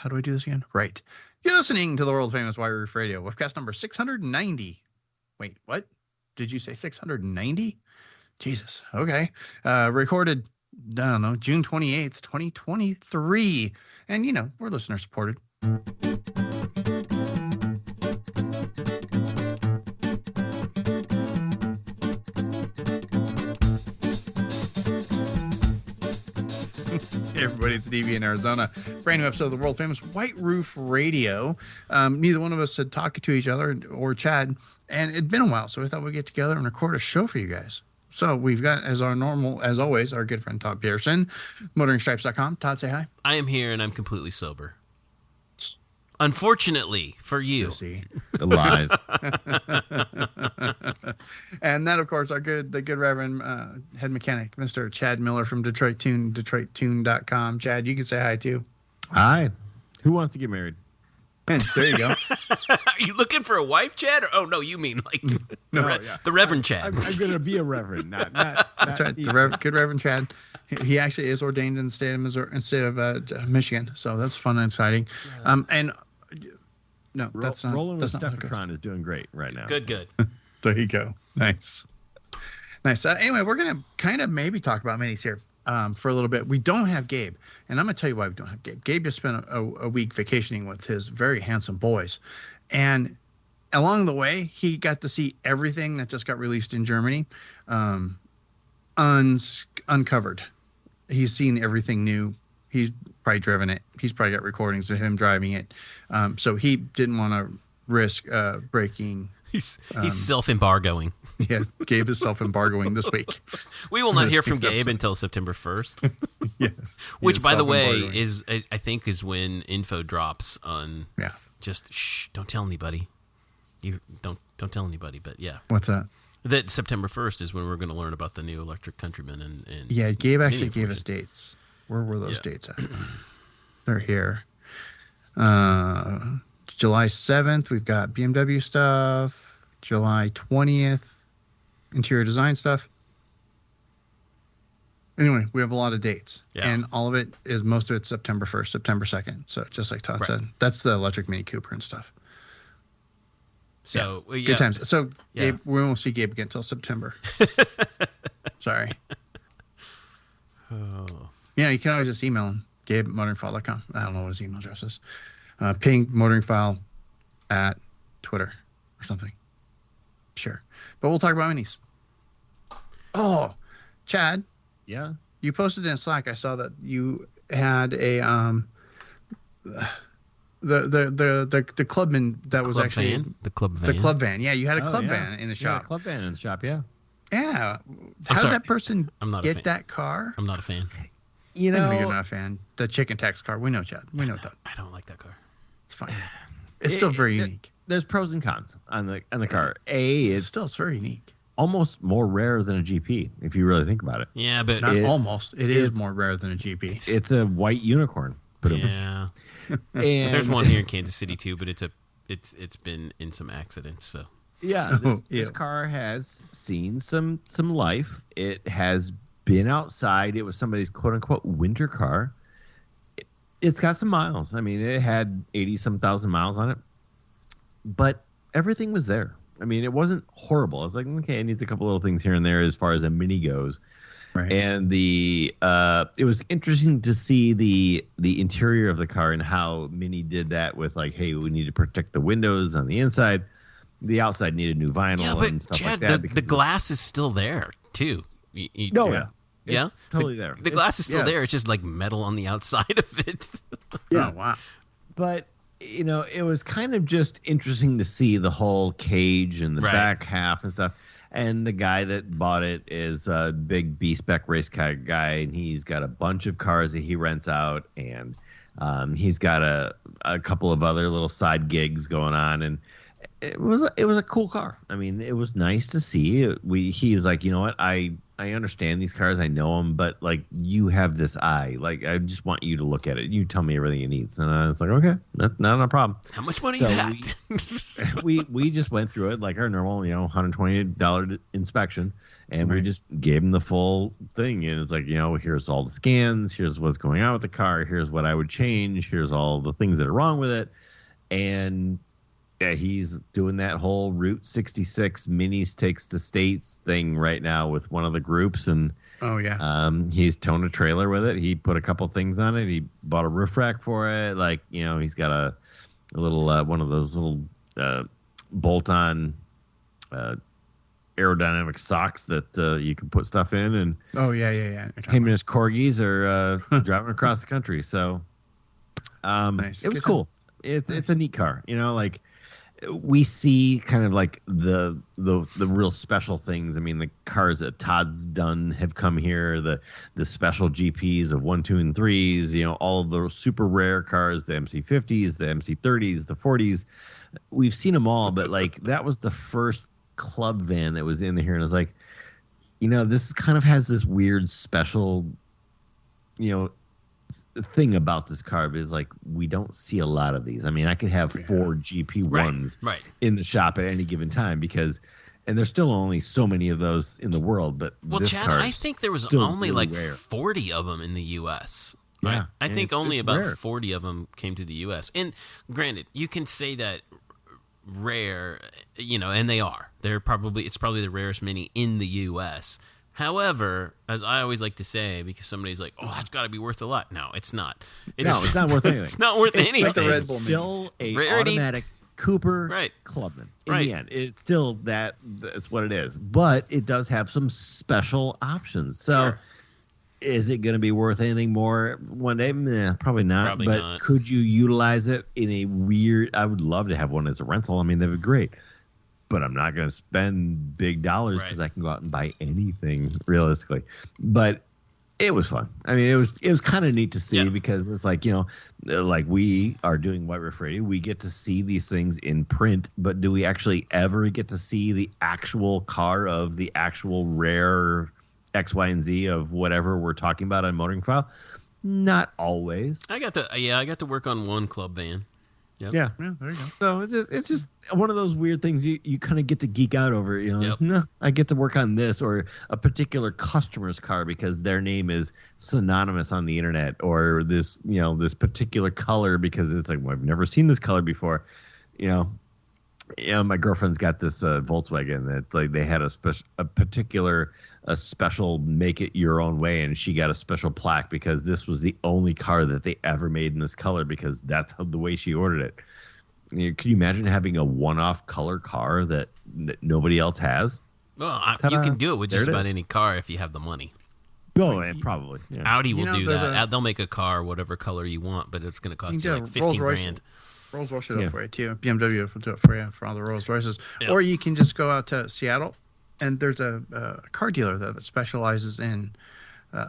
How do I do this again? Right. You're listening to the world famous White Roof Radio, Woofcast number 690. Wait, what? Did you say 690? Jesus. Okay. Recorded, I don't know, June 28th, 2023. And, you know, we're listener supported. Hey everybody, it's DB in Arizona. Brand new episode of the world famous White Roof Radio. Neither one of us had talked to each other or Chad, and it'd been a while, so we thought we'd get together and record a show for you guys. So we've got, as always, our good friend Todd Pearson, motoringstripes.com. Todd, say hi. I am here, and I'm completely sober. Unfortunately for you. See. The lies. And that, of course, the good Reverend head mechanic, Mr. Chad Miller from Detroit Tune, DetroitTune.com. Chad, you can say hi, too. Hi. Who wants to get married? There you go. Are you looking for a wife, Chad? Oh, no, you mean like the Reverend Chad. I'm going to be a reverend. Not That's right. Good Reverend Chad. He actually is ordained in the state of Missouri instead of Michigan. So that's fun and exciting. And no, that's not. Rolling with that's not Stephatron is doing great right now. Good. There you go. Nice. Anyway, we're going to kind of maybe talk about minis here for a little bit. We don't have Gabe, and I'm going to tell you why we don't have Gabe. Gabe just spent a week vacationing with his very handsome boys, and along the way, he got to see everything that just got released in Germany uncovered. He's seen everything new. He's probably driven it. He's probably got recordings of him driving it. So he didn't want to risk breaking. He's self-embargoing. Yeah, Gabe is self-embargoing this week. We will not hear from Gabe until September 1st. Yes. Which, by the way, I think is when info drops on. Yeah. Just don't tell anybody. You don't tell anybody. But yeah. What's that? That September 1st is when we're going to learn about the new electric Countryman and yeah, Gabe actually gave us dates. Where were those dates at? They're here. July 7th, we've got BMW stuff. July 20th, interior design stuff. Anyway, we have a lot of dates. Yeah. And all of it is, most of it's September 1st, September 2nd. So just like Todd said, that's the electric Mini Cooper and stuff. So good times. So Gabe, we won't see Gabe again until September. Sorry. Oh. Yeah, you can always just email him, gabe@motoringfile.com. I don't know what his email address is. Ping motoringfile at Twitter or something. Sure. But we'll talk about minis. Oh, Chad. Yeah? You posted in Slack. I saw that you had a the Clubman that was actually van? The club van. The club van. Yeah, you had a club van in the shop. Yeah, club van in the shop, yeah. Yeah. How did that person get that car? I'm not a fan. You know, you're not a fan. The chicken tax car. We know, Chad. We know that. I don't like that car. It's fine. It's still very unique. There's pros and cons on the car. It's very unique. Almost more rare than a GP, if you really think about it. Yeah, but it is more rare than a GP. It's a white unicorn. Yeah. And there's one here in Kansas City too, but it's been in some accidents. So yeah, this car has seen some life. It has been outside. It was somebody's quote unquote winter car. It's got some miles. I mean, it had 80-some thousand miles on it, but everything was there. I mean, it wasn't horrible. I was like, okay, it needs a couple little things here and there as far as a Mini goes. Right. And it was interesting to see the interior of the car and how Mini did that with like, hey, we need to protect the windows on the inside. The outside needed new vinyl and stuff Chad, like that. The glass is still there too. Yeah, totally there. The glass is still there. It's just like metal on the outside of it. Yeah, oh, wow. But you know, it was kind of just interesting to see the whole cage and the back half and stuff. And the guy that bought it is a big B-spec race car guy, and he's got a bunch of cars that he rents out, and he's got a couple of other little side gigs going on, and it was a cool car. I mean, it was nice to see. He's like, you know what, I I understand these cars. I know them, but like you have this eye. Like I just want you to look at it. You tell me everything it needs, and I was like, okay, that's not a problem. How much money you got? we just went through it like our normal, $120 inspection, and we just gave him the full thing. And it's like, here's all the scans. Here's what's going on with the car. Here's what I would change. Here's all the things that are wrong with it, and. Yeah, he's doing that whole Route 66 Minis Takes the States thing right now with one of the groups. And he's towing a trailer with it. He put a couple things on it. He bought a roof rack for it. Like, he's got a little one of those little bolt-on aerodynamic socks that you can put stuff in. And him and his corgis are driving across the country. So nice. It was cool. It's a neat car. We see kind of like the real special things. I mean, the cars that Todd's done have come here, the special GPs of 1, 2, and 3s, all of the super rare cars, the MC50s, the MC30s, the 40s. We've seen them all, but like that was the first club van that was in here. And I was like, this kind of has this weird special, thing about this car is like we don't see a lot of these. I mean, I could have 4 GP1s in the shop at any given time and there's still only so many of those in the world. But this Chad, car I think there was only really like rare. 40 of them in the U.S. Right? Yeah, I think only about rare. 40 of them came to the U.S. And granted, you can say that rare, and they are. It's probably the rarest Mini in the U.S. However, as I always like to say, because somebody's like, "Oh, that's got to be worth a lot." No, it's not. It's not worth anything. It's not worth anything. Like the Red Bull It's still a Rarity. automatic Cooper Clubman. In the end, it's still that's what it is. But it does have some special options. So, is it going to be worth anything more one day? Probably not. Probably but not. Could you utilize it in a weird? I would love to have one as a rental. I mean, that'd be great. But I'm not going to spend big dollars because I can go out and buy anything realistically. But it was fun. I mean, it was kind of neat to see because it's like, like we are doing White Riff Radio. We get to see these things in print, but do we actually ever get to see the actual car of the actual rare X, Y, and Z of whatever we're talking about on Motoring File? Not always. I got to work on one club van. Yep. Yeah, there you go. So it's just one of those weird things you kind of get to geek out over. No, I get to work on this or a particular customer's car because their name is synonymous on the internet, or this this particular color because it's like, well, I've never seen this color before. My girlfriend's got this Volkswagen that like they had a special make it your own way, and she got a special plaque because this was the only car that they ever made in this color because that's the way she ordered it. Can you imagine having a one-off color car that nobody else has? Well, you can do it with just about any car if you have the money. Oh, and probably. Yeah. Audi will do that. They'll make a car whatever color you want, but it's going to cost you like $15,000. Rolls Royce will do it for you too. BMW will do it for you for all the Rolls Royces. Yep. Or you can just go out to Seattle, and there's a car dealer there that specializes in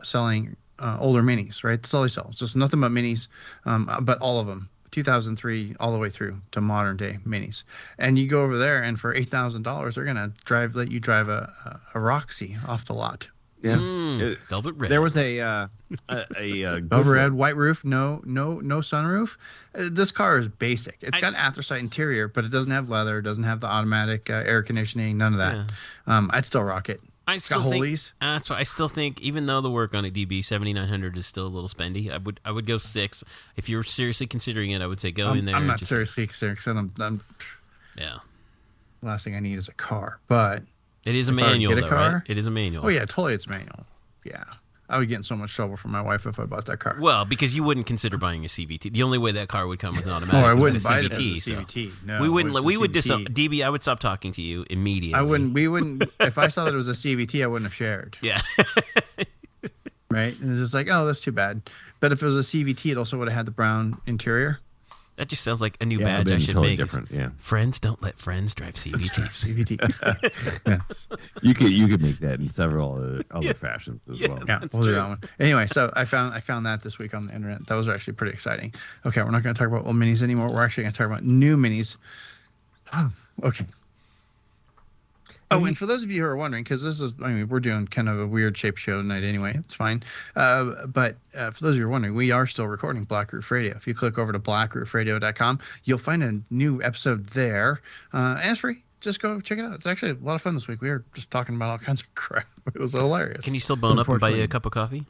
selling older minis. Right, that's all they sell. It's just nothing but minis, but all of them, 2003 all the way through to modern day minis. And you go over there, and for $8,000, they're gonna let you drive a Roxy off the lot. Yeah, velvet red. There was a velvet red, white roof, no sunroof. This car is basic. It's got an anthracite interior, but it doesn't have leather. It doesn't have the automatic air conditioning. None of that. Yeah. I'd still rock it. It's got Holies. That's why I still think, even though the work on a DB 7900 is still a little spendy, I would go 6. If you're seriously considering it, I would say go in there. I'm not seriously considering because yeah. Last thing I need is a car, but. It is a manual, though, right? It is a manual. Oh, yeah, totally it's manual. Yeah. I would get in so much trouble from my wife if I bought that car. Well, because you wouldn't consider buying a CVT. The only way that car would come with an automatic I wouldn't buy it as a CVT. So. No, we wouldn't. We would DB, I would stop talking to you immediately. We wouldn't. If I saw that it was a CVT, I wouldn't have shared. Yeah. Right? And it's just like, oh, that's too bad. But if it was a CVT, it also would have had the brown interior. That just sounds like a new badge I should make. Different, yeah. Friends don't let friends drive CVTs. CVT. Yes. You could make that in several other fashions as well. Yeah, we'll do that one. Anyway, so I found that this week on the internet. That was actually pretty exciting. Okay, we're not going to talk about old minis anymore. We're actually going to talk about new minis. Oh, okay. Oh, and for those of you who are wondering, because we're doing kind of a weird shaped show tonight anyway. It's fine. But for those of you who are wondering, we are still recording Black Roof Radio. If you click over to blackroofradio.com, you'll find a new episode there. As free. Just go check it out. It's actually a lot of fun this week. We were just talking about all kinds of crap. It was hilarious. Can you still bone up and buy you a cup of coffee?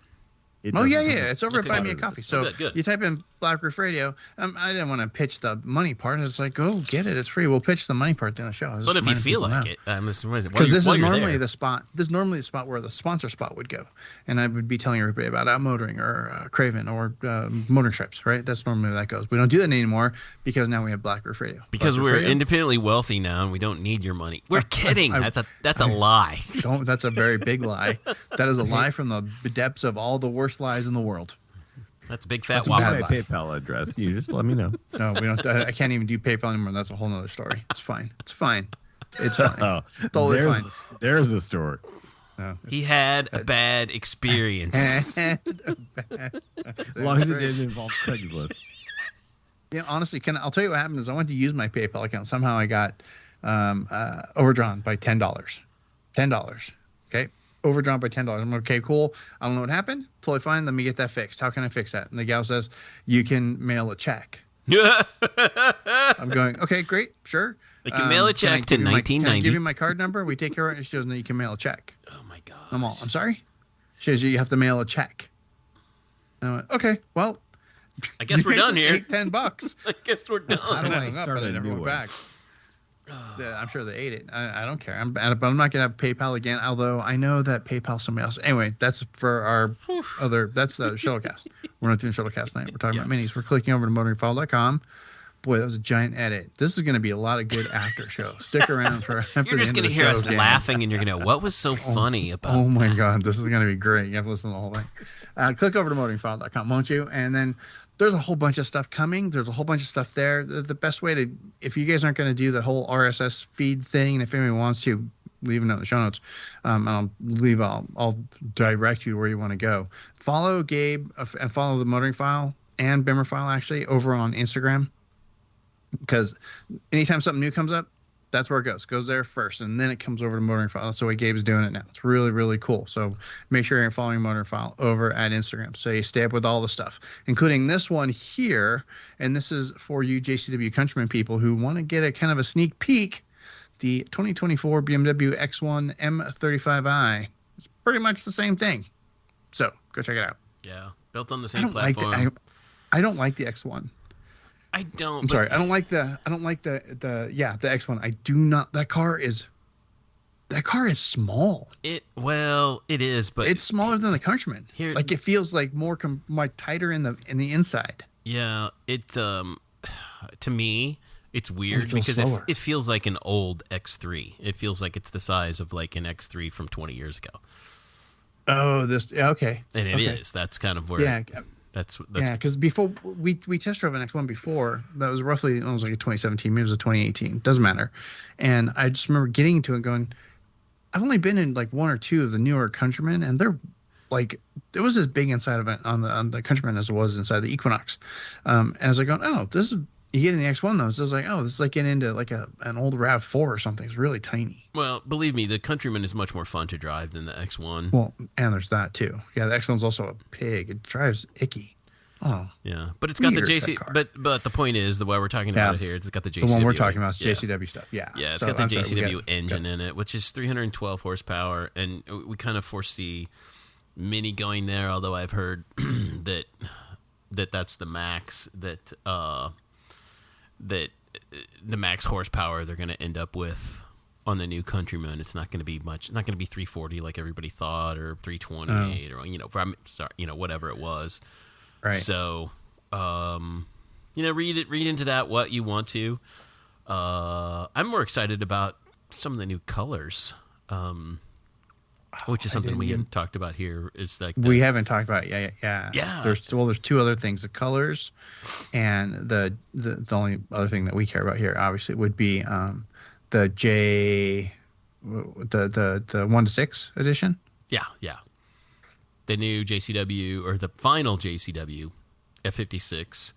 Oh, yeah. It's over at Buy Me a Coffee. So good. You type in Black Roof Radio. I didn't want to pitch the money part. It's like, go get it. It's free. We'll pitch the money part during the show. But if you feel like it. Because this is normally the spot. This is normally the spot where the sponsor spot would go. And I would be telling everybody about Outmotoring or Craven or Motoring Stripes, right? That's normally where that goes. We don't do that anymore because now we have Black Roof Radio. Because we're independently wealthy now and we don't need your money. We're kidding. That's a lie. That's a very big lie. That is a lie from the depths of all the worst lies in the world. That's a big fat whopper. My PayPal address. You just let me know. No, we don't. I can't even do PayPal anymore. That's a whole nother story. It's fine. It's fine. Totally fine. There's a story. No, he had a bad experience. As long as it didn't involve Craigslist. Yeah, honestly, I'll tell you what happened is I went to use my PayPal account. Somehow I got overdrawn by $10. Okay. Overdrawn by $10. I'm like, okay, cool. I don't know what happened. Totally fine. Let me get that fixed. How can I fix that? And the gal says, you can mail a check. I'm going, okay, great. Sure. You can mail a check to 1990. Can I give you my card number? We take care of it. She goes, no, you can mail a check. Oh, my God. I'm sorry? She says, you have to mail a check. And I went, okay, well. I guess we're done here. $10. I guess we're done. How do I start I never went back. I'm sure they ate it. I don't care. But I'm not going to have PayPal again, although I know that PayPal somebody else. Anyway, that's for our that's the Shuttlecast. We're not doing Shuttlecast tonight. We're talking about minis. We're clicking over to motoringfile.com. Boy, that was a giant edit. This is going to be a lot of good after show. Stick around for after You're just going to hear us laughing, and you're going to what was so funny about Oh, my God. This is going to be great. You have to listen to the whole thing. Click over to motoringfile.com, won't you? And then there's a whole bunch of stuff coming. There's a whole bunch of stuff there. The best way to, if you guys aren't going to do the whole RSS feed thing, and if anyone wants to, leave a note in the show notes. And I'll direct you where you want to go. Follow Gabe and follow the Motoring File and Bimmer File actually over on Instagram. Because anytime something new comes up, that's where it goes. It goes there first, and then it comes over to Motoring File. That's the way Gabe's doing it now. It's really, really cool. So make sure you're following Motoring File over at Instagram. So you stay up with all the stuff, including this one here. And this is for you JCW Countryman people who want to get a kind of a sneak peek. The 2024 BMW X1 M35i. It's pretty much the same thing. So go check it out. Yeah, built on the same platform. I don't like the X1. I don't. I'm sorry. I don't like the X1. I do not. That car is small. It is, but it's smaller than the Countryman. Like it feels like more tighter in the inside. Yeah, it to me it's weird because it feels like an old X3. It feels like it's the size of like an X3 from 20 years ago. Oh, okay. And it is. That's kind of where. Yeah. That's because before we test drove an X1 before, that was roughly, it was like a 2017, maybe it was a 2018, doesn't matter. And I just remember getting into it and going, I've only been in like one or two of the newer Countrymen, and they're like, it was as big inside of it on the Countryman as it was inside the Equinox. And I was like, this is, you get in the X1 though, it's just like, this is like getting into like an old RAV4 or something. It's really tiny. Well, believe me, the Countryman is much more fun to drive than the X1. Well, and there's that too. Yeah, the X1's also a pig. It drives icky. Oh, yeah, but it's got the JC. But the point is, the way we're talking about it here, it's got the JCW. The one we're talking about is JCW stuff. Yeah, it's got the JCW engine in it, which is 312 horsepower, and we kind of foresee Mini going there. Although I've heard that's the max that the max horsepower they're going to end up with on the new Countryman. It's not going to be much. Not going to be 340 like everybody thought, or 328, or whatever it was. Right. So, read into that what you want to. I'm more excited about some of the new colors, which is something we haven't talked about here. Is like we haven't talked about it. Yeah. There's two other things: the colors, and the only other thing that we care about here, obviously, would be the 1-6 edition. Yeah. The new JCW, or the final JCW F56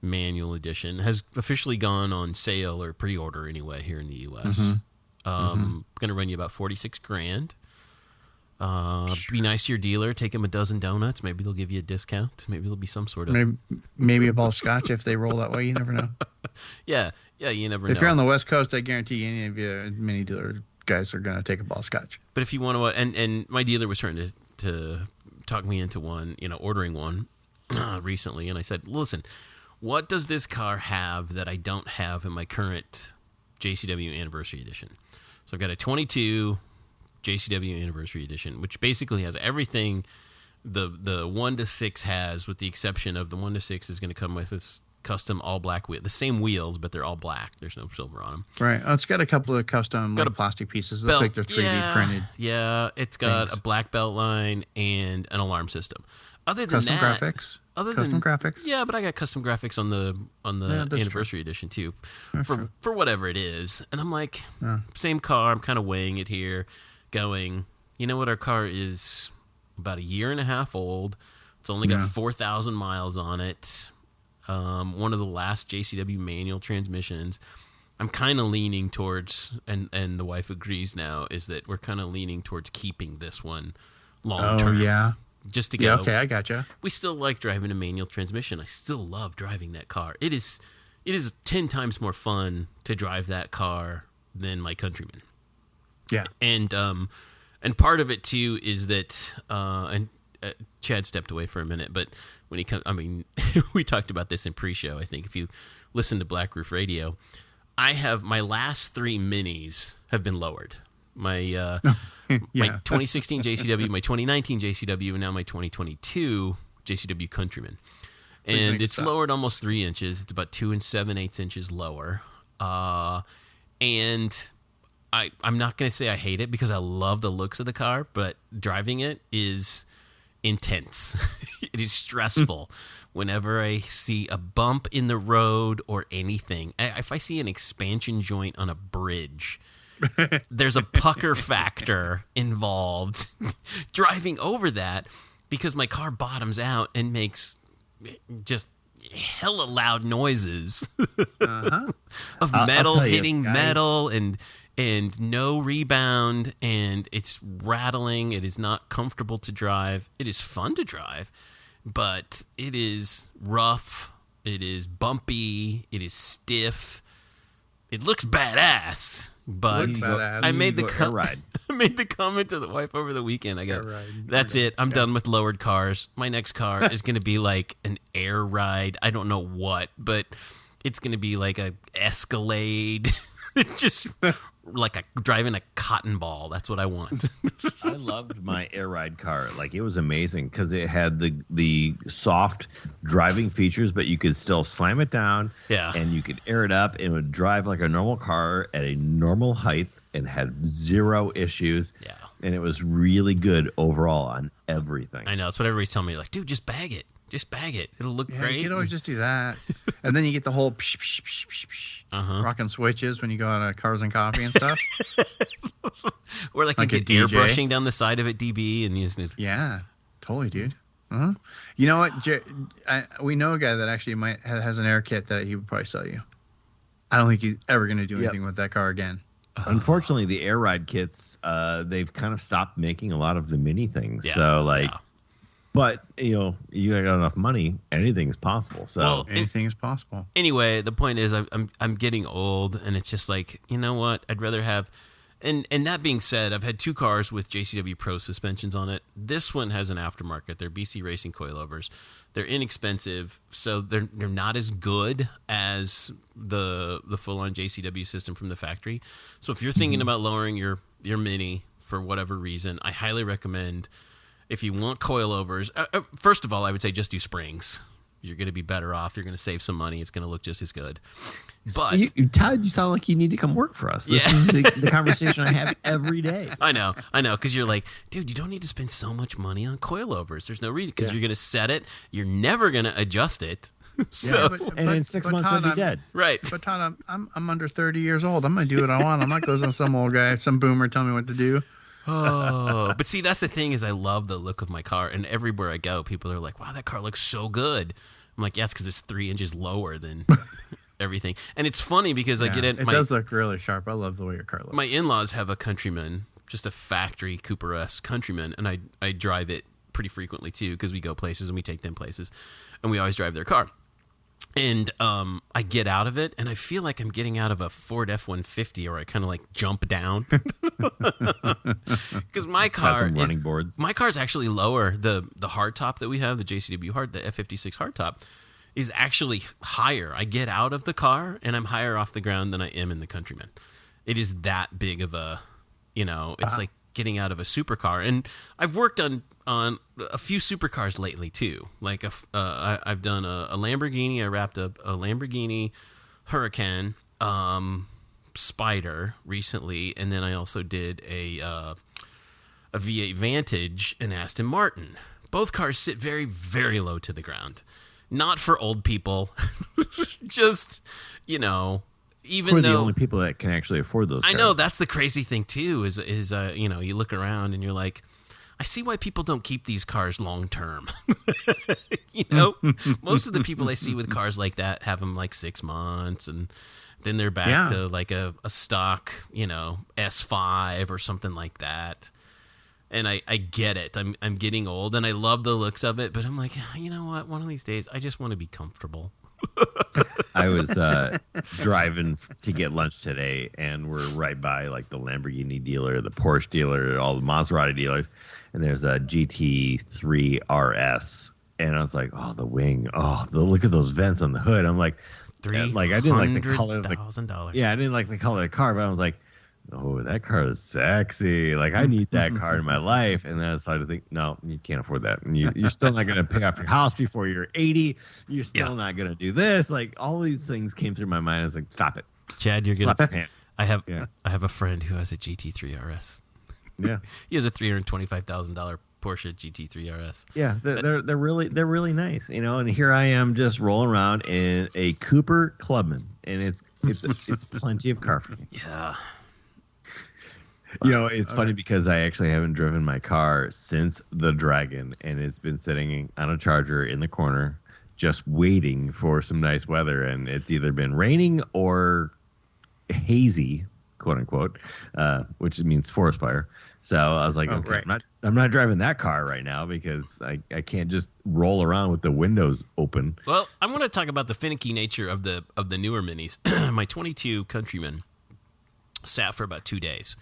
manual edition, has officially gone on sale or pre-order anyway here in the U.S. Going to run you about $46,000. Be nice to your dealer. Take him a dozen donuts. Maybe they'll give you a discount. Maybe there'll be some sort of maybe a ball of scotch if they roll that way. You never know. Yeah, you never know. If you're on the West Coast, I guarantee any of you mini dealer guys are going to take a ball of scotch. But if you want to, and my dealer was trying to talk me into one, ordering one recently, and I said, listen, what does this car have that I don't have in my current JCW Anniversary Edition? So I've got a 22 JCW Anniversary Edition, which basically has everything the 1 to 6 has, with the exception of the 1 to 6 is going to come with this custom all black wheel, the same wheels, but they're all black. There's no silver on them. Right. Oh, it's got a couple of custom plastic pieces. Looks like they're 3D printed. Yeah, it's got a black belt line and an alarm system. Other than custom that, graphics. Custom graphics. Yeah, but I got custom graphics on the Anniversary Edition too, for whatever it is. And I'm like, same car. I'm kind of weighing it here, going, you know what? Our car is about 1.5 years old. It's only got 4,000 miles on it. One of the last JCW manual transmissions. I'm kind of leaning towards, and the wife agrees now, is that we're kind of leaning towards keeping this one long term. Oh, yeah. Just to go. Yeah, okay, I gotcha. We still like driving a manual transmission. I still love driving that car. It is 10 times more fun to drive that car than my Countryman. Yeah. And part of it too is that Chad stepped away for a minute, but when he comes, I mean, we talked about this in pre-show. I think if you listen to Black Roof Radio, I have my last 3 minis have been lowered. My my 2016 JCW, my 2019 JCW, and now my 2022 JCW Countryman. And it's lowered almost 3 inches. It's about 2 7/8 inches lower. And I'm not going to say I hate it because I love the looks of the car, but driving it is intense. It is stressful. Whenever I see a bump in the road or anything, if I see an expansion joint on a bridge, there's a pucker factor involved driving over that, because my car bottoms out and makes just hella loud noises of metal hitting metal and no rebound, and it's rattling. It is not comfortable to drive. It is fun to drive, but it is rough. It is bumpy. It is stiff. It looks badass. But I made the comment to the wife over the weekend. I go, that's it. I'm done with lowered cars. My next car is going to be like an air ride. I don't know what, but it's going to be like a Escalade. Just like driving a cotton ball. That's what I want. I loved my air ride car. Like, it was amazing because it had the soft driving features, but you could still slam it down. Yeah. And you could air it up, and it would drive like a normal car at a normal height and had zero issues. Yeah. And it was really good overall on everything. I know. That's what everybody's telling me. Like, dude, just bag it. Just bag it. It'll look great. You can always just do that. And then you get the whole psh, psh, psh, psh, psh, rocking switches when you go out of Cars and Coffee and stuff. Or like you get airbrushing down the side of it, DB, and you just... Yeah, totally, dude. Uh-huh. You know what? We know a guy that actually has an air kit that he would probably sell you. I don't think he's ever going to do anything with that car again. Unfortunately, the air ride kits, they've kind of stopped making a lot of the mini things. Yeah, so, like... Yeah. But, you got enough money, anything is possible. So anything is possible. Anyway, the point is I'm getting old, and it's just like, you know what? I'd rather have... And that being said, I've had 2 cars with JCW Pro suspensions on it. This one has an aftermarket. They're BC Racing coilovers. They're inexpensive, so they're not as good as the full-on JCW system from the factory. So if you're thinking about lowering your Mini for whatever reason, I highly recommend... If you want coilovers, first of all, I would say just do springs. You're going to be better off. You're going to save some money. It's going to look just as good. But Todd, you sound like you need to come work for us. This is the conversation I have every day. I know. Because you're like, dude, you don't need to spend so much money on coilovers. There's no reason, because you're going to set it. You're never going to adjust it. And in 6 months, Todd, I'll be dead. Right. But Todd, I'm under 30 years old. I'm going to do what I want. I'm not going to listen to some old guy, some boomer tell me what to do. Oh, but see, that's the thing, is I love the look of my car, and everywhere I go, people are like, wow, that car looks so good. I'm like, yeah, it's because it's 3 inches lower than everything. And it's funny because I get it. It does look really sharp. I love the way your car looks. My in-laws have a Countryman, just a factory Cooper-esque Countryman, and I drive it pretty frequently too because we go places and we take them places, and we always drive their car. And I get out of it, and I feel like I'm getting out of a Ford F-150, or I kind of like jump down because my car is actually lower. The hardtop that we have, the JCW the F56 hardtop, is actually higher. I get out of the car, and I'm higher off the ground than I am in the Countryman. It is that big of a, it's like getting out of a supercar. And I've worked on a few supercars lately too. Like I've done a Lamborghini. I wrapped up a Lamborghini Huracan Spider recently, and then I also did a V8 Vantage and Aston Martin. Both cars sit very, very low to the ground. Not for old people. Just, even for though the only people that can actually afford those cars. I know, that's the crazy thing too, is you look around and you're like, I see why people don't keep these cars long term. Most of the people I see with cars like that have them like 6 months, and then they're back to like a stock, S5 or something like that. And I get it. I'm getting old, and I love the looks of it, but I'm like, you know what? One of these days, I just want to be comfortable. I was driving to get lunch today, and we're right by like the Lamborghini dealer, the Porsche dealer, all the Maserati dealers, and there's a GT3 RS, and I was like, oh, the wing, look at those vents on the hood. I'm like, I didn't like the color of $300,000. Yeah, I didn't like the color of the car, but I was like, oh, that car is sexy. Like, I need that car in my life. And then I started to think, no, you can't afford that. And you're still not going to pay off your house before you're 80. You're still not going to do this. Like, all these things came through my mind. I was like, stop it. Chad, you're going to... I have a friend who has a GT3 RS. Yeah. He has a $325,000 Porsche GT3 RS. Yeah, they're really nice, And here I am just rolling around in a Cooper Clubman, and it's plenty of car for me. Yeah. It's funny because I actually haven't driven my car since the Dragon, and it's been sitting on a charger in the corner just waiting for some nice weather, and it's either been raining or hazy, quote unquote, which means forest fire. So I was like, okay, right. I'm not driving that car right now because I can't just roll around with the windows open. Well, I want to talk about the finicky nature of the newer minis. My 22 Countryman sat for about 2 days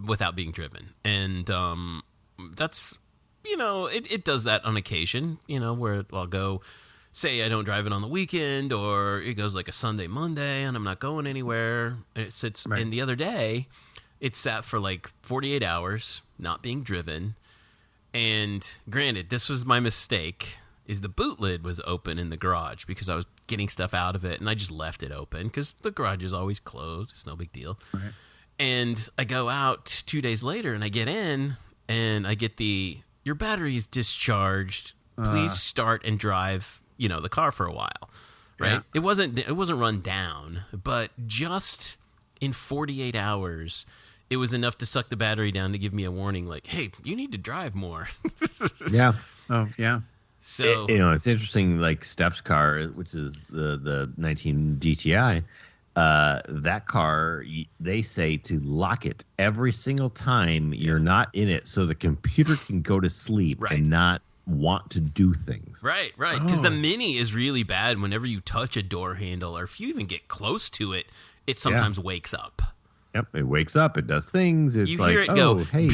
without being driven, and that's it does that on occasion, where I'll go, say I don't drive it on the weekend, or it goes like a Sunday, Monday, and I'm not going anywhere, and it sits. Right. And the other day it sat for like 48 hours not being driven, and granted, this was my mistake, is the boot lid was open in the garage because I was getting stuff out of it, and I just left it open because the garage is always closed. It's no big deal. Right. And I go out 2 days later, and I get in, and I get your battery's discharged. Please start and drive, the car for a while, right? Yeah. It wasn't run down, but just in 48 hours, it was enough to suck the battery down to give me a warning, like, hey, you need to drive more. Yeah. Oh, yeah. So it's interesting. Like Steph's car, which is the 19 GTI. That car, they say to lock it every single time you're not in it, so the computer can go to sleep and not want to do things. Right. Because the Mini is really bad. Whenever you touch a door handle, or if you even get close to it, it sometimes wakes up. Yep, it wakes up. It does things. It's you like, hear it go. Hey,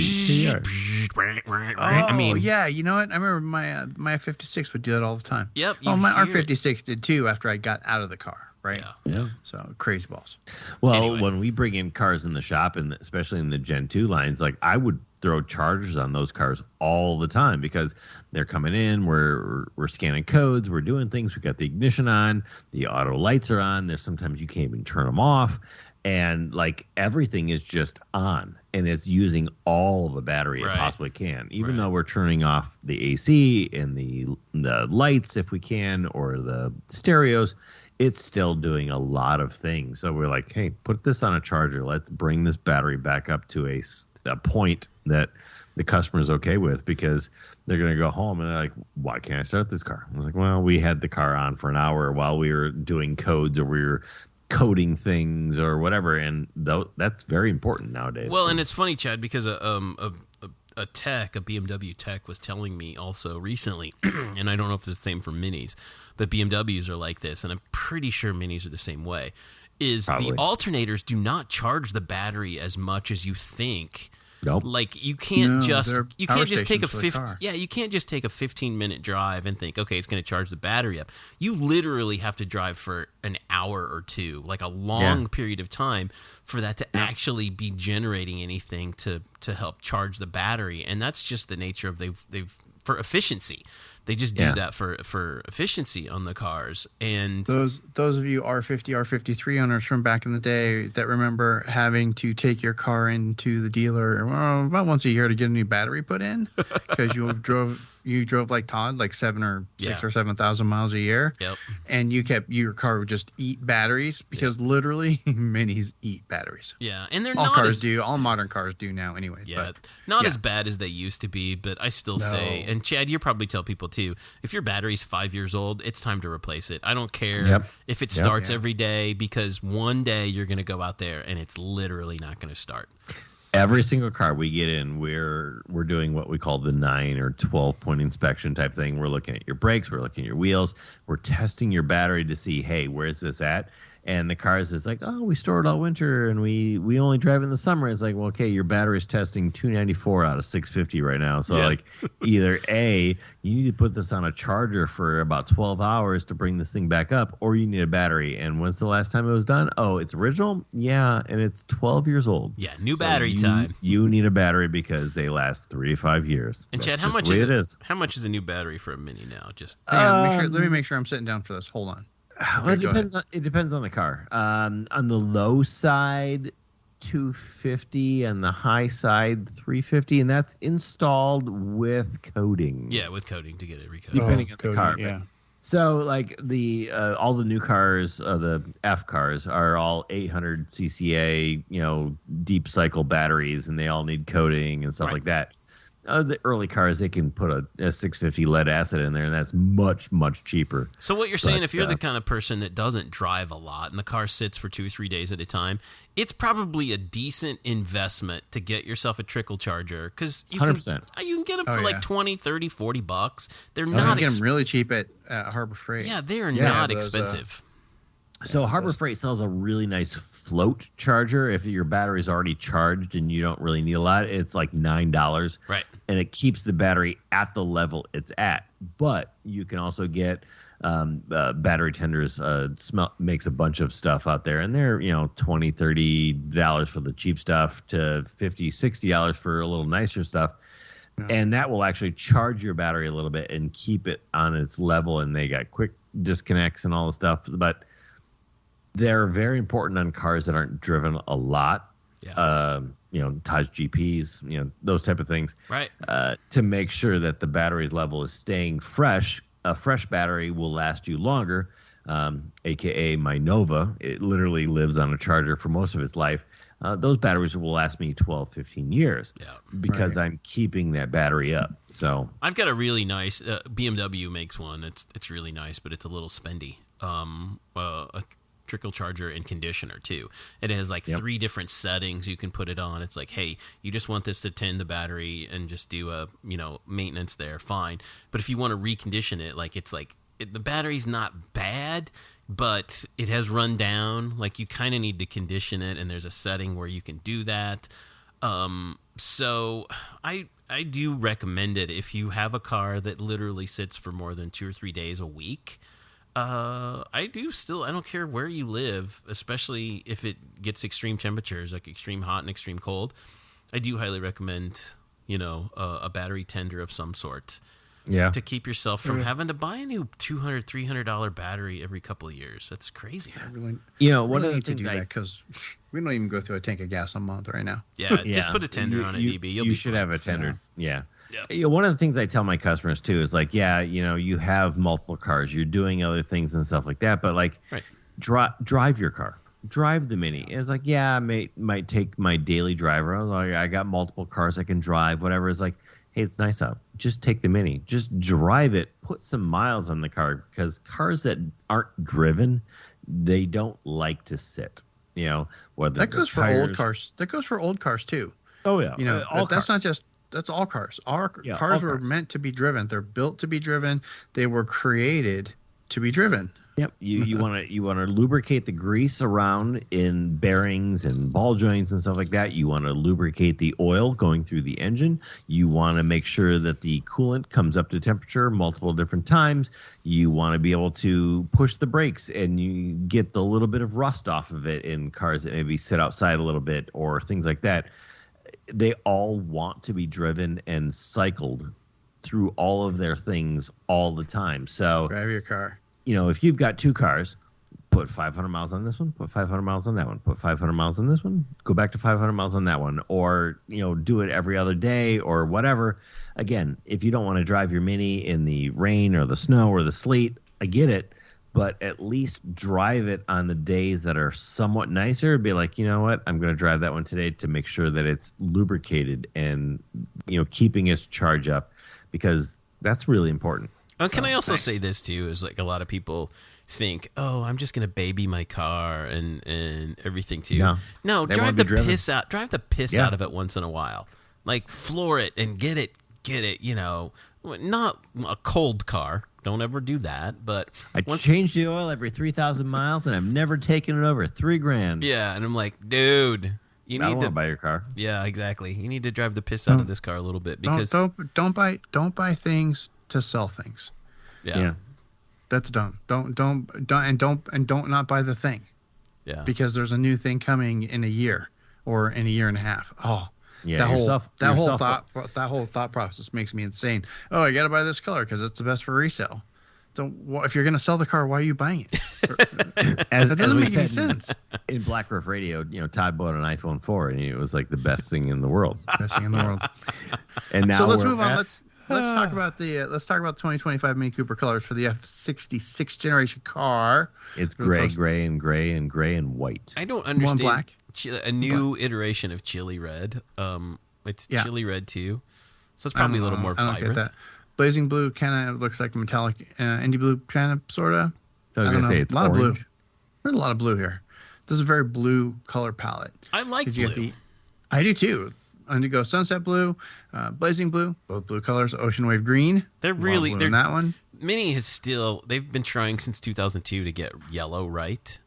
I mean, yeah. You know what? I remember my F56 would do that all the time. Yep. My R56 did too after I got out of the car. Right. Yeah. So crazy balls. Well, anyway, when we bring in cars in the shop, and especially in the Gen 2 lines, like I would throw chargers on those cars all the time because they're coming in. We're scanning codes. We're doing things. We got the ignition on. The auto lights are on. There's sometimes you can't even turn them off. And like everything is just on, and it's using all the battery it possibly can. Even though we're turning off the AC and the lights if we can, or the stereos, it's still doing a lot of things. So we're like, hey, put this on a charger. Let's bring this battery back up to a point that the customer is okay with, because they're going to go home and they're like, why can't I start this car? I was like, well, we had the car on for an hour while we were doing codes, or we were coating things or whatever, and that's very important nowadays. Well, and it's funny, Chad, because a BMW tech was telling me also recently, and I don't know if it's the same for minis, but BMWs are like this, and I'm pretty sure minis are the same way, is Probably. The alternators do not charge the battery as much as you think. Nope. Like you can't just take a 15-minute drive and think, okay, it's going to charge the battery up. You literally have to drive for an hour or two, like a long period of time, for that to actually be generating anything to help charge the battery. And that's just the nature of they've for efficiency. They just do that for efficiency on the cars. And those of you R50, R53 owners from back in the day that remember having to take your car into the dealer about once a year to get a new battery put in because you drove like Todd, like 6,000 or 7,000 miles a year. Yep. And your car would just eat batteries because literally minis eat batteries. Yeah. And they're all modern cars do now anyway. Yeah. Not as bad as they used to be, but I still say, and Chad, you probably tell people too, if your battery's 5 years old, it's time to replace it. I don't care if it starts every day, because one day you're going to go out there and it's literally not going to start. Every single car we get in, we're doing what we call the 9 or 12 point inspection type thing. We're looking at your brakes, we're looking at your wheels, we're testing your battery to see, hey, where's this at? And the cars is like, oh, we store it all winter and we only drive in the summer. It's like, well, okay, your battery's testing 294 out of 650 right now. So like either A, you need to put this on a charger for about 12 hours to bring this thing back up, or you need a battery. And when's the last time it was done? Oh, it's original? Yeah, and it's 12 years old. Yeah, new battery time. You need a battery because they last 3 to 5 years. And Chad, how much is a new battery for a Mini now? Just let me make sure I'm sitting down for this. Hold on. Well, it depends on the car. On the low side, 250, and the high side, 350, and that's installed with coating. Yeah, with coating to get it recoated. Depending on the car. Yeah. So, like all the new cars, the F cars, are all 800 CCA, deep cycle batteries, and they all need coating and stuff like that. The early cars, they can put a 650 lead acid in there, and that's much, much cheaper. So what you're saying, if you're the kind of person that doesn't drive a lot and the car sits for 2 or 3 days at a time, it's probably a decent investment to get yourself a trickle charger, because you can get them for like 20, 30, $40. They're not. You can get them really cheap at Harbor Freight. Yeah, they are not expensive. So Harbor Freight sells a really nice float charger. If your battery's already charged and you don't really need a lot, it's like $9. Right. And it keeps the battery at the level it's at. But you can also get battery tenders. Makes a bunch of stuff out there, and they're $20, $30 for the cheap stuff to $50, $60 for a little nicer stuff. Yeah. And that will actually charge your battery a little bit and keep it on its level. And they got quick disconnects and all the stuff, but they're very important on cars that aren't driven a lot. Yeah. Taj GPs, those type of things. Right. To make sure that the battery level is staying fresh. A fresh battery will last you longer, aka my Nova. It literally lives on a charger for most of its life. Those batteries will last me 12, 15 years because I'm keeping that battery up. So I've got a really nice BMW makes one. It's really nice, but it's a little spendy. A trickle charger and conditioner too. It has like 3 different settings you can put it on. It's like, hey, you just want this to tend the battery and just do a maintenance there, fine. But if you want to recondition it, like the battery's not bad, but it has run down. Like you kind of need to condition it, and there's a setting where you can do that. So I do recommend it if you have a car that literally sits for more than 2 or 3 days a week. I don't care where you live, especially if it gets extreme temperatures, like extreme hot and extreme cold. I do highly recommend, a battery tender of some sort. Yeah. To keep yourself from having to buy a new $200, $300 battery every couple of years. That's crazy. One of the things to do that because we don't even go through a tank of gas a month right now. Yeah, just put a tender on it, DB. You should have a tender. Yeah. One of the things I tell my customers too is like, you have multiple cars, you're doing other things and stuff like that, but like, drive your car, drive the Mini. It's like, I might take my daily driver. I was like, I got multiple cars I can drive, whatever. It's like, hey, it's nice out. Just take the Mini, just drive it, put some miles on the car, because cars that aren't driven they don't like to sit. You know, whether that goes for old cars. That goes for old cars too. Oh yeah, you know, that's not just. That's all cars. Cars were meant to be driven. They're built to be driven. They were created to be driven. Yep. You want to lubricate the grease around in bearings and ball joints and stuff like that. You want to lubricate the oil going through the engine. You want to make sure that the coolant comes up to temperature multiple different times. You want to be able to push the brakes and you get the little bit of rust off of it in cars that maybe sit outside a little bit or things like that. They all want to be driven and cycled through all of their things all the time. So grab your car. You know, if you've got two cars, put 500 miles on this one, put 500 miles on that one, put 500 miles on this one, go back to 500 miles on that one, or, you know, do it every other day or whatever. Again, if you don't want to drive your Mini in the rain or the snow or the sleet, I get it, but at least drive it on the days that are somewhat nicer. Be like, you know what, I'm going to drive that one today to make sure that it's lubricated and, you know, keeping its charge up, because that's really important. Oh, can I also say this too? Is like a lot of people think, oh, I'm just gonna baby my car and everything too. No, drive the piss out. Drive the piss out of it once in a while. Like floor it and get it. You know, not a cold car. Don't ever do that. But I change the oil every 3,000 miles, and I've never taken it over $3,000. Yeah, and I'm like, dude. You need to buy your car. Yeah, exactly. You need to drive the piss out of this car a little bit, because don't buy things to sell things. Yeah. That's dumb. Don't not buy the thing. Yeah. Because there's a new thing coming in a year or in a year and a half. Oh. Yeah. That whole thought process makes me insane. Oh, I got to buy this color because it's the best for resale. If you're going to sell the car, why are you buying it? That doesn't make any sense. In Black Roof Radio, you know, Todd bought an iPhone 4 and it was like the best thing in the world. Best thing in the world. And now so let's move on. Let's talk about the 2025 Mini Cooper colors for the F66 generation car. It's gray and white. I don't understand. One black. A new iteration of chili red. It's chili red too, so it's probably a little more vibrant. I don't get that. Blazing blue kind of looks like metallic, Indy blue kind of sort of. I was going to say it's a lot orange. of blue. There's a lot of blue here. This is a very blue color palette. I like blue. I do too. Indigo sunset blue, blazing blue, both blue colors. Ocean wave green. They're that one. Mini they've been trying since 2002 to get yellow right.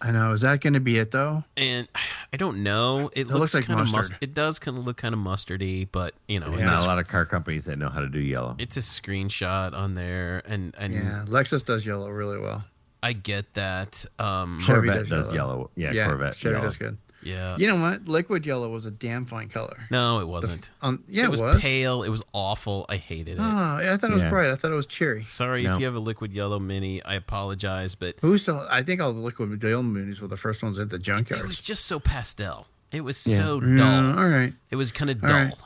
I know. Is that going to be it though? And I don't know. It looks like kind mustard. It does kind of look kind of mustardy, but you know, there's not a lot of car companies that know how to do yellow. It's a screenshot on there, and yeah, Lexus does yellow really well. I get that. Corvette does yellow. Yeah, Corvette. Chevy yellow. does good. Yeah. You know what? Liquid yellow was a damn fine color. No, it wasn't. It was pale. It was awful. I hated it. Oh, I thought it was bright. I thought it was cherry. Sorry if you have a liquid yellow Mini. I apologize, but I think all the liquid yellow Minis were the first ones at the junkyard. It was just so pastel. It was so dull. All right. It was kind of dull.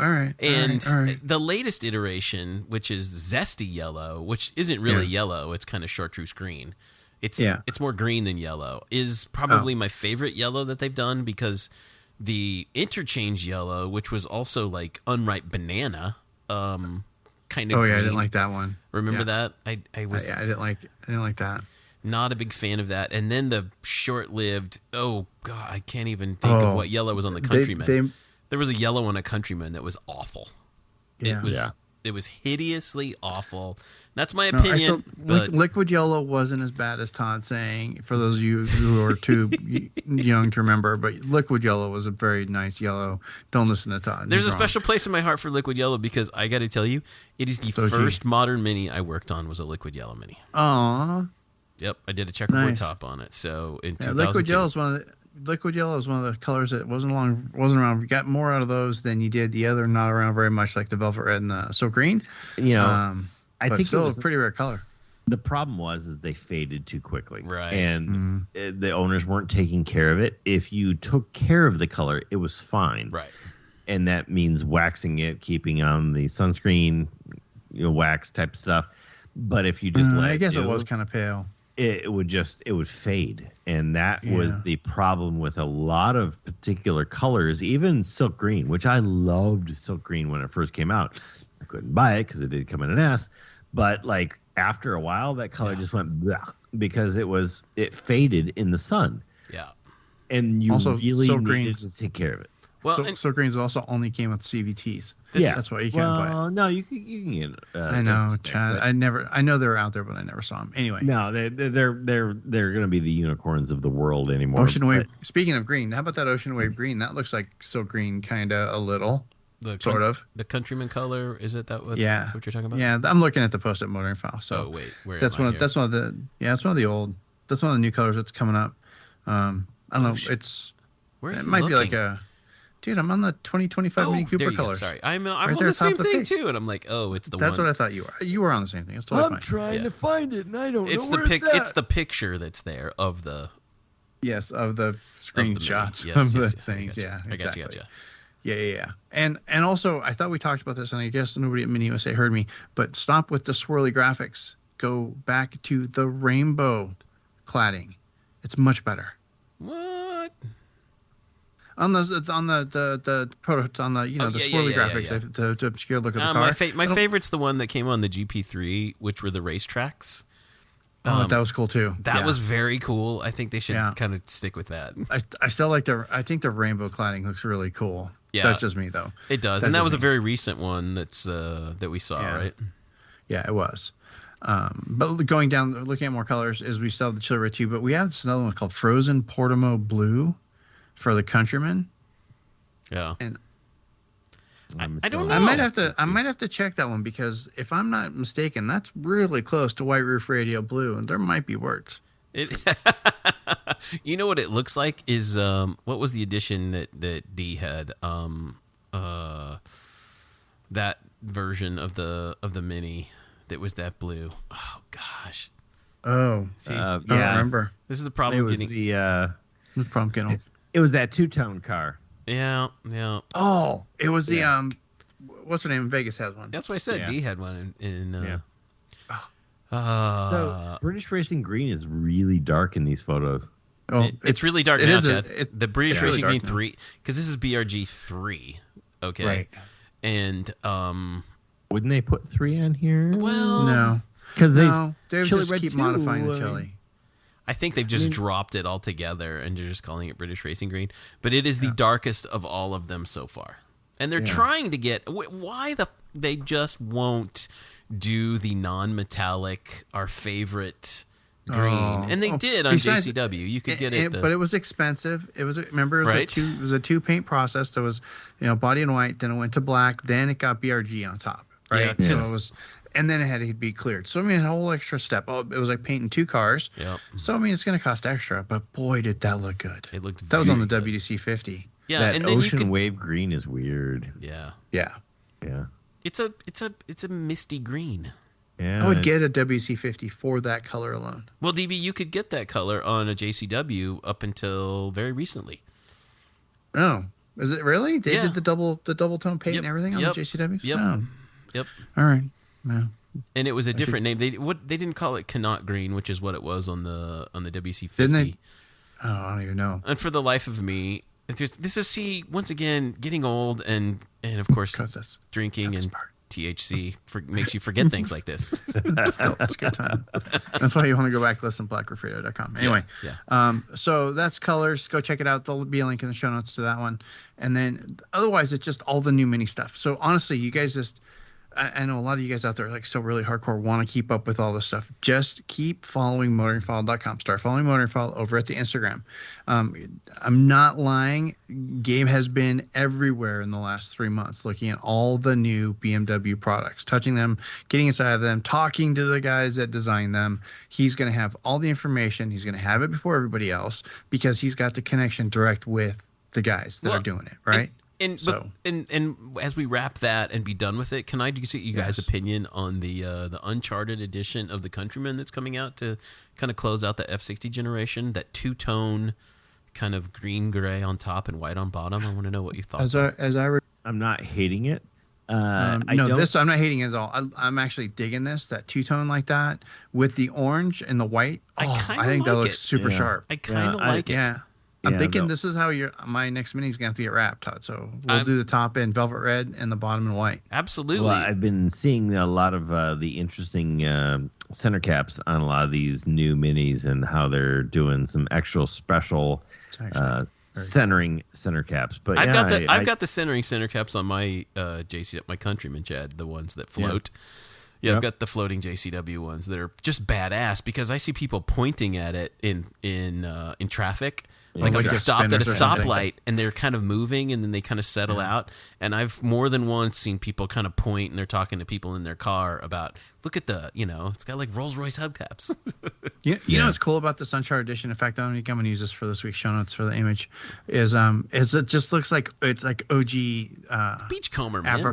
All right. And all right. the latest iteration, which is zesty yellow, which isn't really yellow. It's kind of chartreuse green. It's more green than yellow, is probably my favorite yellow that they've done, because the interchange yellow, which was also like unripe banana, kind of green. I didn't like that one. Remember that? I didn't like that. Not a big fan of that. And then the short-lived, oh God, I can't even think of what yellow was on the Countryman. There was a yellow on a Countryman that was awful. Yeah. It was hideously awful. That's my opinion. Liquid yellow wasn't as bad as Todd's saying, for those of you who are too young to remember, but liquid yellow was a very nice yellow. Don't listen to Todd. There's a special place in my heart for liquid yellow, because I got to tell you, it is the first modern Mini I worked on was a liquid yellow Mini. Aww. Yep, I did a checkerboard top on it. So in 2002. Liquid yellow is one of the colors that wasn't around. You got more out of those than you did the other not around very much, like the velvet red and the silk green. You know, I think still a pretty rare color. The problem was they faded too quickly, right? And the owners weren't taking care of it. If you took care of the color, it was fine, right? And that means waxing it, keeping on the sunscreen, wax type stuff. But if you just let it was kind of pale. It would fade, and that was the problem with a lot of particular colors, even silk green, which I loved silk green when it first came out. I couldn't buy it because it did come in an S, but like after a while, that color just went blech. because it faded in the sun. Yeah. And you also, really so needed to take care of it. Well, so greens also only came with CVTs. Yeah, That's why you can't play it. Well, no, you can get. I know, stick, Chad. but- I know they're out there, but I never saw them. Anyway, No, they're going to be the unicorns of the world anymore. Ocean Wave. Speaking of green, how about that Ocean Wave green? That looks like so green, kind of a little, sort of. The Countryman color, is it that? What you're talking about? Yeah, I'm looking at the post at Motoring File. So oh wait, where that's am I one. here? That's one of the. Yeah, that's one of the old. That's one of the new colors that's coming up. I don't know. It's. Where are It you might be like looking? a. Dude, I'm on the 2025 Mini there Cooper you go. colors. Sorry, I'm Right on there the at top same of the thing page. too, and I'm like, oh, it's the That's one. what I thought you were. You were on the same thing. It's totally I'm fine. trying to find it, and I don't It's know the where it's at. It's the picture that's there of the Yes, of the screenshots Yes, of the yes, things. Yeah, exactly. I got you. Yeah. And also, I thought we talked about this, and I guess nobody at Mini USA heard me. But stop with the swirly graphics. Go back to the rainbow cladding. It's much better. What? On the proto on the the swirly graphics to obscure the look of the car. My favorite's the one that came on the GP3, which were the racetracks. That was cool too. That was very cool. I think they should kind of stick with that. I still like I think the rainbow cladding looks really cool. Yeah, that's just me though. It does, and that was a very recent one that we saw, right? Yeah, it was. But going down, looking at more colors, is we still have the Chili Red 2, but we have this another one called Frozen Portimo Blue for the Countryman. Yeah, and I don't know. I might have to check that one, because if I'm not mistaken, that's really close to White Roof Radio Blue, and there might be words. You know what it looks like is what was the edition that D had? That version of the Mini that was that blue. Oh gosh. Oh, see, I don't remember. This is the problem. It was the problem getting old. It was that two-tone car. Yeah. Oh, it was the what's her name? Vegas has one. That's what I said. Yeah. D had one in So British Racing Green is really dark in these photos. Oh, it's really dark now, Chad. The British Racing really Green 3, because this is BRG 3. Okay. Right. And wouldn't they put 3 on here? well, no, because they Chili just Red keep 2, modifying the chili. I think they've just dropped it altogether and they're just calling it British Racing Green. But it is the darkest of all of them so far. And they're trying to get... Why they just won't do the non-metallic, our favorite green? And they did on JCW. You could get it... but it was expensive. It was... Remember, it was a two-paint process. There was body and white, then it went to black, then it got BRG on top. Right? Yeah, so it was... And then it had to be cleared. So, I mean, a whole extra step. Oh, it was like painting 2 cars. Yep. So, I mean, it's going to cost extra. But, boy, did that look good. It looked That was on the good. WDC 50. Yeah, that and then ocean wave green is weird. Yeah. Yeah. It's a misty green. Yeah. I would get a WC 50 for that color alone. Well, DB, you could get that color on a JCW up until very recently. Oh, is it really? They did the double tone paint and everything on the JCW? Yep. Oh. Yep. All right. Yeah. And it was a different name. They didn't call it Connaught Green, which is what it was on the WC 50. Didn't they? Oh, I don't even know. And for the life of me, this is once again getting old and of course drinking and THC makes you forget things like this. Still, it's a good time. That's why you want to go back to listen to blackrooffradio.com. Anyway, so that's colors. Go check it out. There'll be a link in the show notes to that one. And then otherwise, it's just all the new mini stuff. So honestly, you guys just... I know a lot of you guys out there are like still really hardcore, want to keep up with all this stuff. Just keep following motoringfile.com. Start following Motoringfile over at the Instagram. I'm not lying. Gabe has been everywhere in the last 3 months looking at all the new BMW products, touching them, getting inside of them, talking to the guys that design them. He's going to have all the information. He's going to have it before everybody else because he's got the connection direct with the guys that are doing it, right? And as we wrap that and be done with it, can I just get you guys' opinion on the Uncharted edition of the Countryman that's coming out to kind of close out the F60 generation? That 2-tone kind of green gray on top and white on bottom. I want to know what you thought. I'm not hating it. I'm not hating it at all. I'm actually digging this. That 2-tone like that with the orange and the white. I think that looks super sharp. I kind of like it. Yeah. I'm thinking this is how my next mini is going to have to get wrapped, Todd. So we'll do the top in velvet red and the bottom in white. Absolutely. Well, I've been seeing a lot of the interesting center caps on a lot of these new minis and how they're doing some actual special centering center caps. But I've got the centering center caps on my my Countryman, Chad, the ones that float. Yeah, I've got the floating JCW ones that are just badass because I see people pointing at it in traffic. Like I'm stopped at a stoplight and they're kind of moving and then they kind of settle out. And I've more than once seen people kind of point and they're talking to people in their car about, look at it's got like Rolls Royce hubcaps. You know what's cool about the Sunshine Edition? In fact, I'm going to use this for this week's show notes for the image. Is it just looks like it's like OG Beachcomber, man.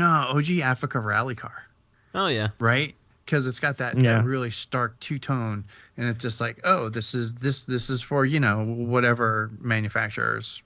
OG Africa rally car. Oh yeah, right. Because it's got that really stark two-tone, and it's just like, oh, this is for whatever manufacturer's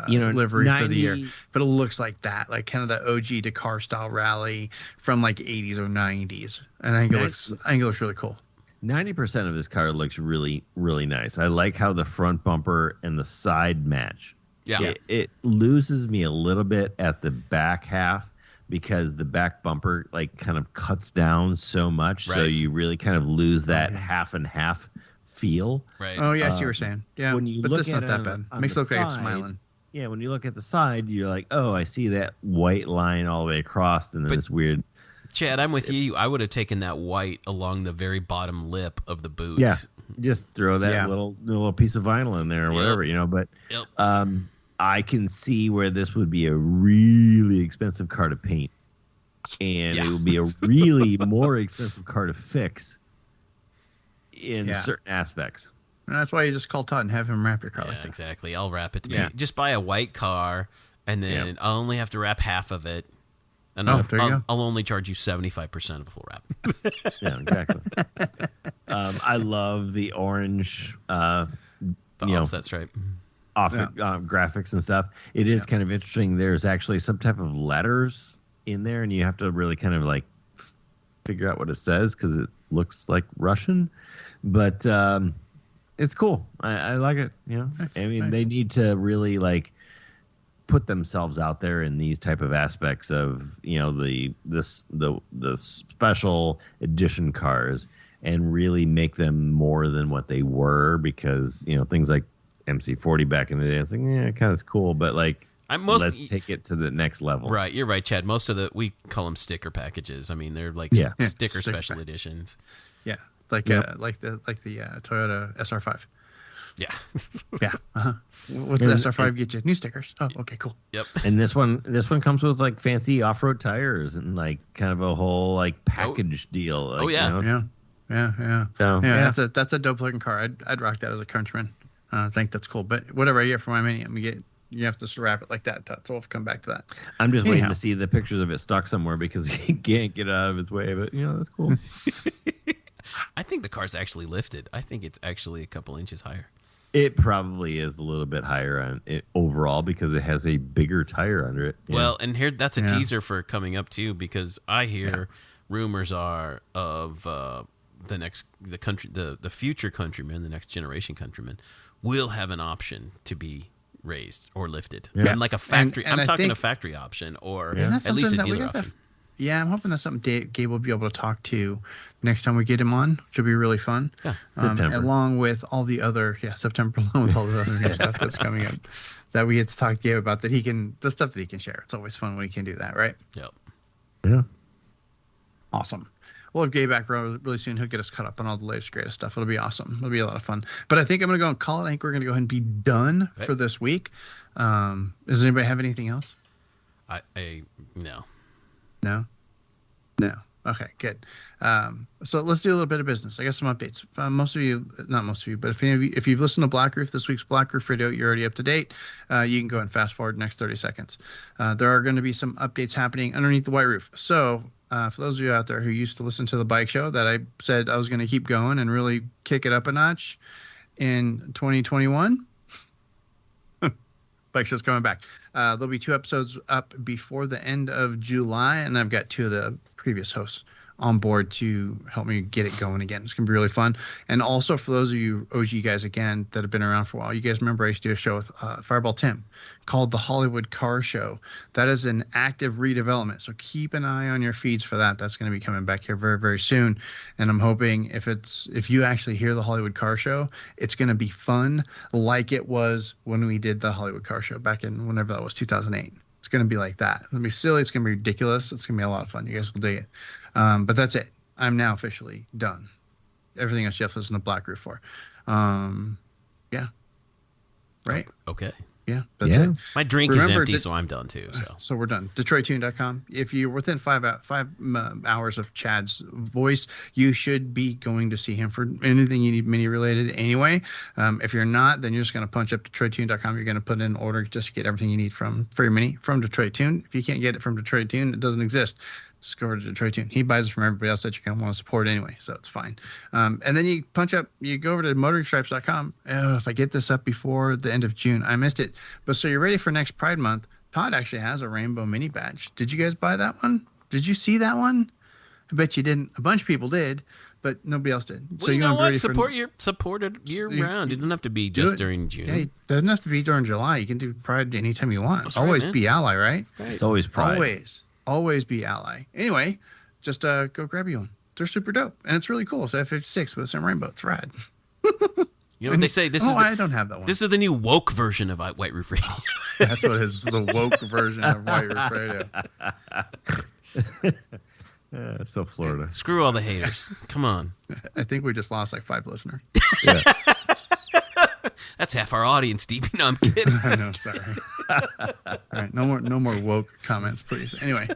livery for the year. But it looks like that, like kind of the OG Dakar style rally from like 80s or 90s, and I think it looks really cool. 90% of this car looks really, really nice. I like how the front bumper and the side match. Yeah, it loses me a little bit at the back half, because the back bumper like kind of cuts down so much, so you really kind of lose that half and half feel. Right. Oh yeah, I see what you're saying. Yeah, when you but look that's at not that bad. Makes it look like it's smiling. Yeah, when you look at the side, you're like, oh, I see that white line all the way across, and then this weird. Chad, I'm with you. I would have taken that white along the very bottom lip of the boot. Yeah, just throw that little piece of vinyl in there or whatever, But I can see where this would be a really expensive car to paint, and it would be a really more expensive car to fix in certain aspects. And that's why you just call Todd and have him wrap your car like that. Exactly. I'll wrap it to me. Just buy a white car, and then I'll only have to wrap half of it. And I'll only charge you 75% of a full wrap. Yeah, exactly. I love the orange, offsets, right? Graphics and stuff. It is kind of interesting. There's actually some type of letters in there, and you have to really kind of like figure out what it says because it looks like Russian. But it's cool. I like it. Nice, I mean, they need to really like put themselves out there in these type of aspects of the special edition cars, and really make them more than what they were, because things like MC40 back in the day, it's like kind of cool, but like let's take it to the next level. Right, you're right, Chad. Most of we call them sticker packages. I mean, they're like sticker special editions. Yeah, like the Toyota SR5. Yeah. Yeah. Uh-huh. What's the SR5 get you? New stickers. Oh, okay, cool. Yep. And this one comes with like fancy off-road tires and like kind of a whole like package deal. Like, Yeah. So, That's a dope looking car. I'd rock that as a Countryman. I think that's cool. But whatever I get for my Mini, you have to wrap it like that. So we'll come back to that. I'm just waiting to see the pictures of it stuck somewhere because he can't get out of his way. But that's cool. I think the car's actually lifted. I think it's actually a couple inches higher. It probably is a little bit higher on it overall because it has a bigger tire under it. Well, and that's a teaser for coming up too, because I hear rumors are of the future Countryman, the next generation Countryman, will have an option to be raised or lifted, and like a factory. And I'm talking a factory option, or at least a dealer option. Yeah, I'm hoping that's something Gabe will be able to talk to next time we get him on, which will be really fun. Yeah, along with all the other, September, along with all the other new stuff that's coming up that we get to talk to Gabe about, the stuff that he can share. It's always fun when he can do that, right? Yep. Yeah. Awesome. We'll have Gabe back really soon. He'll get us caught up on all the latest, greatest stuff. It'll be awesome. It'll be a lot of fun. But I think I'm going to go and call it. I think we're going to go ahead and be done for this week. Does anybody have anything else? No. No. Okay, good. So let's do a little bit of business. I got some updates. Not most of you, but if you've listened to Black Roof, this week's Black Roof Radio, you're already up to date. You can go and fast forward the next 30 seconds. There are going to be some updates happening underneath the white roof. So for those of you out there who used to listen to the bike show that I said I was going to keep going and really kick it up a notch in 2021, Bike Show's coming back. There'll be 2 episodes up before the end of July, and I've got 2 of the previous hosts on board to help me get it going again. It's going to be really fun. And also for those of you OG guys, again, that have been around for a while, you guys remember I used to do a show with Fireball Tim called The Hollywood Car Show. That is an active redevelopment. So keep an eye on your feeds for that. That's going to be coming back here very, very soon. And I'm hoping if you actually hear The Hollywood Car Show, it's going to be fun like it was when we did The Hollywood Car Show back in whenever that was, 2008. It's going to be like that. It's going to be silly. It's going to be ridiculous. It's going to be a lot of fun. You guys will dig it. But that's it. I'm now officially done. Everything else Jeff listened to Black Roof for. Yeah. Right? Okay. Yeah, that's it. My drink is empty, so I'm done too. So we're done. DetroitTune.com. If you're within 5 hours of Chad's voice, you should be going to see him for anything you need mini related anyway. If you're not, then you're just going to punch up DetroitTune.com. You're going to put in an order just to get everything you need for your mini from Detroit Tune. If you can't get it from Detroit Tune, it doesn't exist. Just go over to Detroit Tune. He buys it from everybody else that you're going to want to support anyway, so it's fine. And then you go over to motoringstripes.com. If I get this up before the end of June, I missed it. But so you're ready for next Pride Month. Todd actually has a rainbow mini badge. Did you guys buy that one? Did you see that one? I bet you didn't. A bunch of people did, but nobody else did. Well, so you know what? Support it year round. It doesn't have to be just during June. Yeah, it doesn't have to be during July. You can do Pride anytime you want. Always be ally, right? It's always Pride. Always be ally. Anyway, just go grab you one. They're super dope, and it's really cool. So F56 with some rainbow. It's rad. You know what they say? I don't have that one. This is the new woke version of White Roof Radio. That's what it is. The woke version of White Roof Radio. So Florida. Screw all the haters. Come on. I think we just lost like 5 listeners. Yeah. That's half our audience, DB. No, I'm kidding. I know, sorry. All right, no more woke comments, please. Anyway,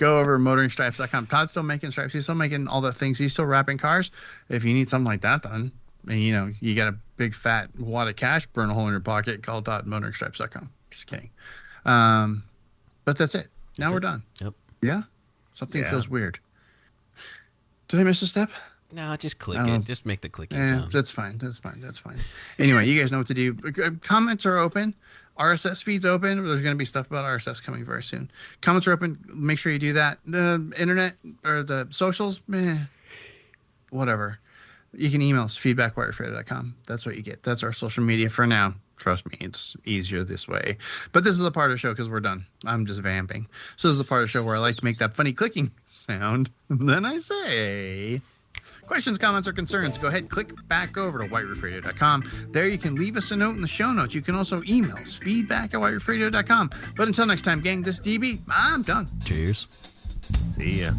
go over to motoringstripes.com. Todd's still making stripes. He's still making all the things. He's still wrapping cars. If you need something like that done, and you got a big fat wad of cash, burn a hole in your pocket, call Todd at motoringstripes.com. Just kidding. But that's it. Now we're done. Yep. Yeah? Something feels weird. Did I miss a step? No, just click it. Just make the clicking sound. That's fine. Anyway, you guys know what to do. Comments are open. RSS feed's open. There's going to be stuff about RSS coming very soon. Comments are open. Make sure you do that. The internet or the socials, whatever. You can email us, feedback@whiterefrader.com. That's what you get. That's our social media for now. Trust me, it's easier this way. But this is the part of the show because we're done. I'm just vamping. So this is the part of the show where I like to make that funny clicking sound. Then I say... Questions, comments, or concerns, go ahead, click back over to whiteroofradio.com. There you can leave us a note in the show notes. You can also email us, feedback@whiteroofradio.com. But until next time, gang, this is DB. I'm done. Cheers. See ya.